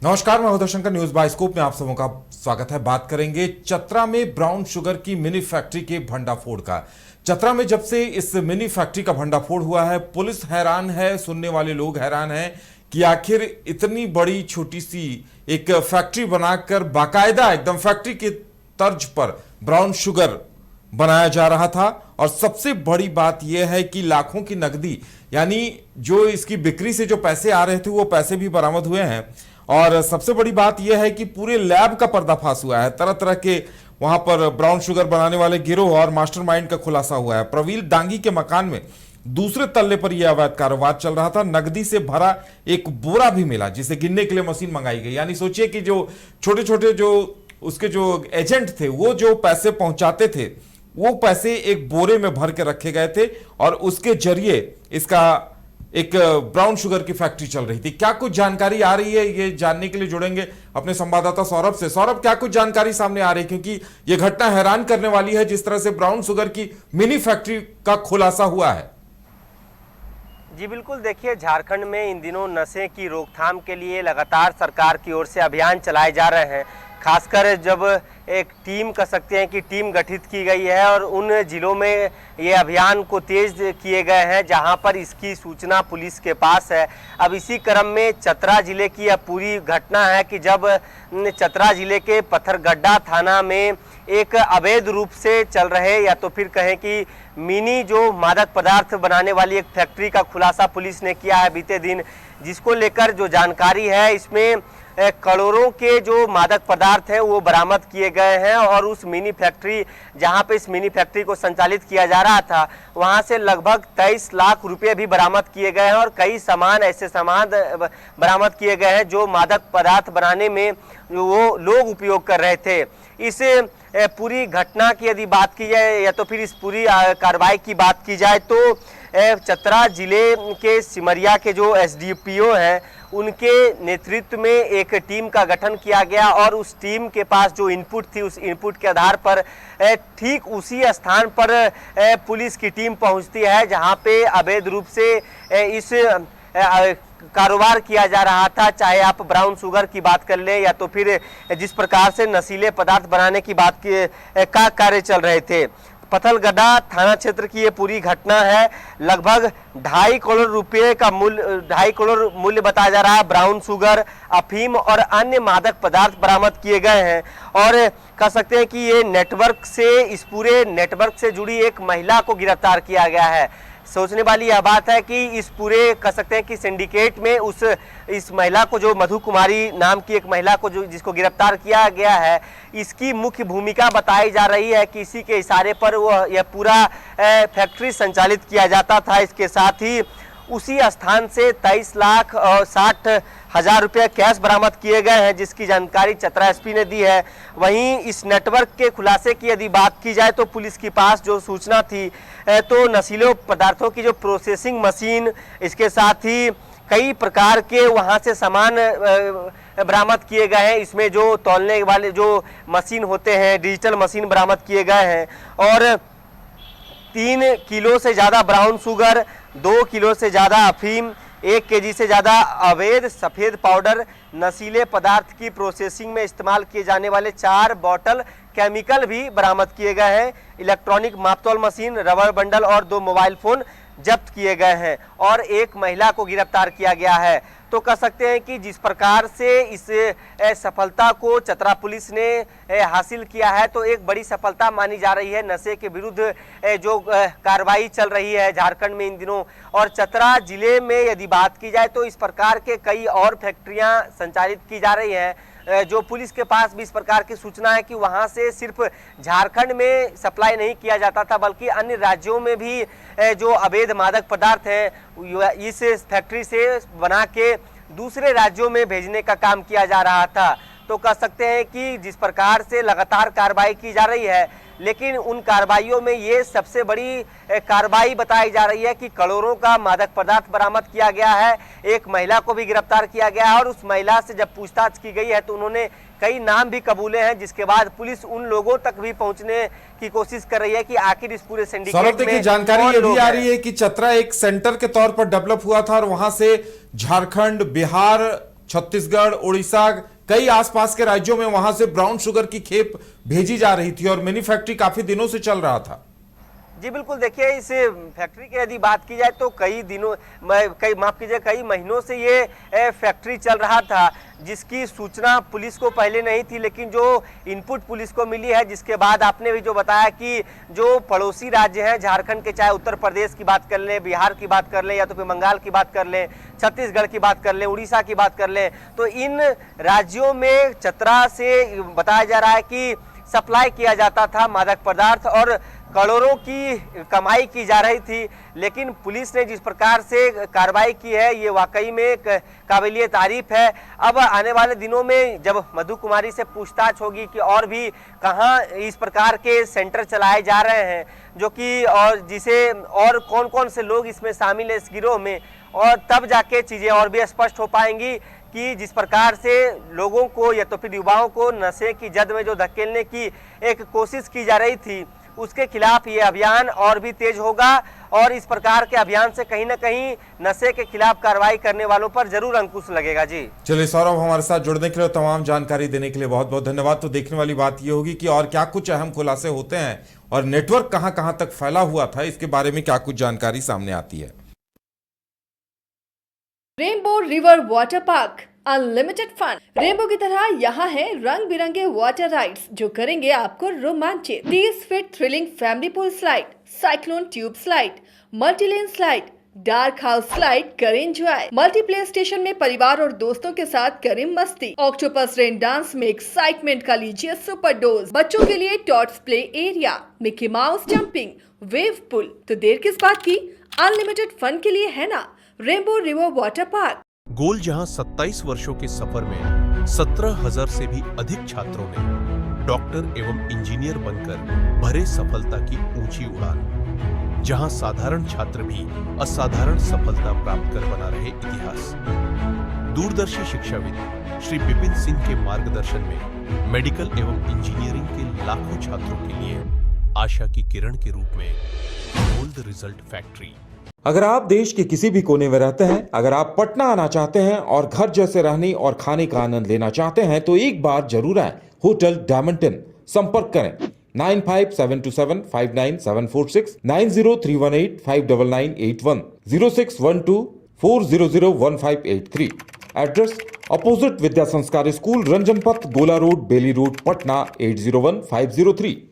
नमस्कार, मैं Uday Shankar. News bioscope में आप सबों का स्वागत है। बात करेंगे चतरा में ब्राउन शुगर की मिनी फैक्ट्री के भंडाफोड़ का। चतरा में जब से इस मिनी फैक्ट्री का भंडाफोड़ हुआ है, पुलिस हैरान है, सुनने वाले लोग हैरान हैं कि आखिर इतनी बड़ी छोटी सी एक फैक्ट्री बनाकर बाकायदा एकदम फैक्ट्री की तर्ज पर ब्राउन शुगर बनाया जा रहा था। और सबसे बड़ी बात यह है कि लाखों की नकदी, यानी जो इसकी बिक्री से जो पैसे आ रहे थे वो पैसे भी बरामद हुए हैं। और सबसे बड़ी बात यह है कि पूरे लैब का पर्दाफाश हुआ है। तरह तरह के वहां पर ब्राउन शुगर बनाने वाले गिरोह और मास्टरमाइंड का खुलासा हुआ है। प्रवीण डांगी के मकान में दूसरे तल्ले पर यह अवैध कारोबार चल रहा था। नकदी से भरा एक बोरा भी मिला जिसे गिनने के लिए मशीन मंगाई गई। यानी सोचिए कि जो छोटे छोटे जो उसके जो एजेंट थे, वो जो पैसे पहुंचाते थे, वो पैसे एक बोरे में भर के रखे गए थे और उसके जरिए इसका एक ब्राउन शुगर की फैक्ट्री चल रही थी। क्या कुछ जानकारी आ रही है, ये जानने के लिए जुड़ेंगे अपने संवाददाता सौरभ से। सौरभ, क्या कुछ जानकारी सामने आ रही है, क्योंकि ये घटना हैरान करने वाली है जिस तरह से ब्राउन शुगर की मिनी फैक्ट्री का खुलासा हुआ है। जी बिल्कुल, देखिए, झारखंड में इन दिनों नशे की रोकथाम के लिए लगातार सरकार की ओर से अभियान चलाए जा रहे हैं। खासकर जब एक टीम कह सकते हैं कि टीम गठित की गई है और उन जिलों में ये अभियान को तेज किए गए हैं जहां पर इसकी सूचना पुलिस के पास है। अब इसी क्रम में चतरा जिले की यह पूरी घटना है कि जब चतरा जिले के पत्थरगड्ढा थाना में एक अवैध रूप से चल रहे, या तो फिर कहें कि मिनी जो मादक पदार्थ बनाने वाली एक फैक्ट्री का खुलासा पुलिस ने किया है बीते दिन, जिसको लेकर जो जानकारी है इसमें करोड़ों के जो मादक पदार्थ हैं वो बरामद किए गए हैं। और उस मिनी फैक्ट्री, जहां पे इस मिनी फैक्ट्री को संचालित किया जा रहा था, वहां से लगभग 23 लाख रुपए भी बरामद किए गए हैं और कई ऐसे सामान बरामद किए गए हैं जो मादक पदार्थ बनाने में वो लोग उपयोग कर रहे थे। इस पूरी घटना की यदि बात की जाए या तो फिर इस पूरी कार्रवाई की बात की जाए तो चतरा जिले के सिमरिया के जो एसडीपीओ हैं उनके नेतृत्व में एक टीम का गठन किया गया और उस टीम के पास जो इनपुट थी, उस इनपुट के आधार पर ठीक उसी स्थान पर पुलिस की टीम पहुंचती है जहां पे अवैध रूप से इस कारोबार किया जा रहा था। चाहे आप ब्राउन शुगर की बात कर ले या तो फिर जिस प्रकार से नशीले पदार्थ बनाने की बात का कार्य चल रहे थे। पत्थरगड्ढा थाना क्षेत्र की ये पूरी घटना है। लगभग 2.5 करोड़ रुपए का मूल्य 2.5 करोड़ मूल्य बताया जा रहा है। ब्राउन शुगर, अफीम और अन्य मादक पदार्थ बरामद किए गए हैं। और कह सकते हैं कि ये नेटवर्क से, इस पूरे नेटवर्क से जुड़ी एक महिला को गिरफ्तार किया गया है। सोचने वाली यह बात है कि इस पूरे कह सकते हैं कि सिंडिकेट में इस महिला को, जो मधु कुमारी नाम की एक महिला को जिसको गिरफ्तार किया गया है, इसकी मुख्य भूमिका बताई जा रही है कि इसी के इशारे पर यह पूरा फैक्ट्री संचालित किया जाता था। इसके साथ ही उसी स्थान से 23 लाख और 60 हजार रुपये कैश बरामद किए गए हैं, जिसकी जानकारी चतरा एसपी ने दी है। वहीं इस नेटवर्क के खुलासे की यदि बात की जाए तो पुलिस के पास जो सूचना थी तो नशीले पदार्थों की जो प्रोसेसिंग मशीन, इसके साथ ही कई प्रकार के वहां से सामान बरामद किए गए हैं। इसमें जो तौलने वाले जो मशीन होते हैं, डिजिटल मशीन बरामद किए गए हैं और 3 किलो से ज़्यादा ब्राउन शुगर, 2 किलो से ज़्यादा अफीम, 1 केजी से ज़्यादा अवैध सफ़ेद पाउडर, नशीले पदार्थ की प्रोसेसिंग में इस्तेमाल किए जाने वाले 4 बॉटल केमिकल भी बरामद किए गए हैं। इलेक्ट्रॉनिक मापतौल मशीन, रबर बंडल और 2 मोबाइल फ़ोन जब्त किए गए हैं और एक महिला को गिरफ्तार किया गया है। तो कह सकते हैं कि जिस प्रकार से इस सफलता को चतरा पुलिस ने हासिल किया है तो एक बड़ी सफलता मानी जा रही है नशे के विरुद्ध जो कार्रवाई चल रही है झारखंड में इन दिनों। और चतरा जिले में यदि बात की जाए तो इस प्रकार के कई और फैक्ट्रियां संचालित की जा रही हैं। जो पुलिस के पास भी इस प्रकार की सूचना है कि वहां से सिर्फ झारखंड में सप्लाई नहीं किया जाता था बल्कि अन्य राज्यों में भी जो अवैध मादक पदार्थ हैं इस फैक्ट्री से बना के दूसरे राज्यों में भेजने का काम किया जा रहा था। तो कह सकते हैं कि जिस प्रकार से लगातार कार्रवाई की जा रही है, लेकिन उन कार्रवाइयों में ये सबसे बड़ी कार्रवाई बताई जा रही है कि करोड़ों का मादक पदार्थ बरामद किया गया है। एक महिला को भी गिरफ्तार किया गया है और उस महिला से जब पूछताछ की गई है तो उन्होंने कई नाम भी कबूले हैं, जिसके बाद पुलिस उन लोगों तक भी पहुंचने की कोशिश कर रही है कि आखिर इस पूरे सिंडिकेट में जानकारी ये भी आ रही है कि चतरा एक सेंटर के तौर पर डेवलप हुआ था और वहां से झारखंड, बिहार, छत्तीसगढ़, उड़ीसा, कई आसपास के राज्यों में वहां से ब्राउन शुगर की खेप भेजी जा रही थी और मिनी फैक्ट्री काफी दिनों से चल रहा था। जी बिल्कुल, देखिए इस फैक्ट्री की यदि बात की जाए तो कई महीनों से ये फैक्ट्री चल रहा था, जिसकी सूचना पुलिस को पहले नहीं थी, लेकिन जो इनपुट पुलिस को मिली है, जिसके बाद आपने भी जो बताया कि जो पड़ोसी राज्य हैं झारखंड के, चाहे उत्तर प्रदेश की बात कर लें, बिहार की बात कर लें, या तो फिर बंगाल की बात कर लें, छत्तीसगढ़ की बात कर लें, उड़ीसा की बात कर लें, तो इन राज्यों में चतरा से बताया जा रहा है कि सप्लाई किया जाता था मादक पदार्थ और करोड़ों की कमाई की जा रही थी। लेकिन पुलिस ने जिस प्रकार से कार्रवाई की है, ये वाकई में काबिलिए तारीफ है। अब आने वाले दिनों में जब मधु कुमारी से पूछताछ होगी कि और भी कहां इस प्रकार के सेंटर चलाए जा रहे हैं, जो कि और कौन कौन से लोग इसमें शामिल है इस गिरोह में, और तब जाके चीज़ें और भी स्पष्ट हो पाएंगी कि जिस प्रकार से लोगों को या तो फिर युवाओं को नशे की जद में जो धकेलने की एक कोशिश की जा रही थी, उसके खिलाफ ये अभियान और भी तेज होगा। और इस प्रकार के अभियान से कहीं ना कहीं नशे के खिलाफ कार्रवाई करने वालों पर जरूर अंकुश लगेगा। जी चलिए सौरभ, हमारे साथ जुड़ने के लिए, तमाम जानकारी देने के लिए बहुत बहुत धन्यवाद। तो देखने वाली बात ये होगी कि और क्या कुछ अहम खुलासे होते हैं और नेटवर्क कहां कहां तक फैला हुआ था, इसके बारे में क्या कुछ जानकारी सामने आती है। Rainbow river water park, unlimited fun. Rainbow की तरह यहाँ है रंग बिरंगे वाटर राइड्स जो करेंगे आपको रोमांचित। 30 feet thrilling family pool slide, cyclone tube slide, multilane slide, dark house slide करें एंजॉय। मल्टीप्लेयर स्टेशन में परिवार और दोस्तों के साथ करें मस्ती। ऑक्टोपस रेन डांस में एक्साइटमेंट का लीजिए सुपर डोज। बच्चों के लिए tots play area, Mickey Mouse jumping, wave pool. तो देर किस बात की, अनलिमिटेड फन के लिए है ना रेनबो रिवर वाटर पार्क। गोल जहां 27 वर्षों के सफर में 17,000 से भी अधिक छात्रों ने डॉक्टर एवं इंजीनियर बनकर भरे सफलता की ऊंची उड़ान, जहां साधारण छात्र भी असाधारण सफलता प्राप्त कर बना रहे इतिहास। दूरदर्शी शिक्षाविद श्री विपिन सिंह के मार्गदर्शन में मेडिकल एवं इंजीनियरिंग के लाखों छात्रों के लिए आशा की किरण के रूप में गोल्ड रिजल्ट फैक्ट्री। अगर आप देश के किसी भी कोने में रहते हैं, अगर आप पटना आना चाहते हैं और घर जैसे रहने और खाने का आनंद लेना चाहते हैं, तो एक बार जरूर आए होटल डायमंटन। संपर्क करें 9572759746, 9031859981, 0612400158 एड्रेस अपोजिट विद्या संस्कार स्कूल, रंजन पथ, गोला रोड, बेली रोड, पटना 801503।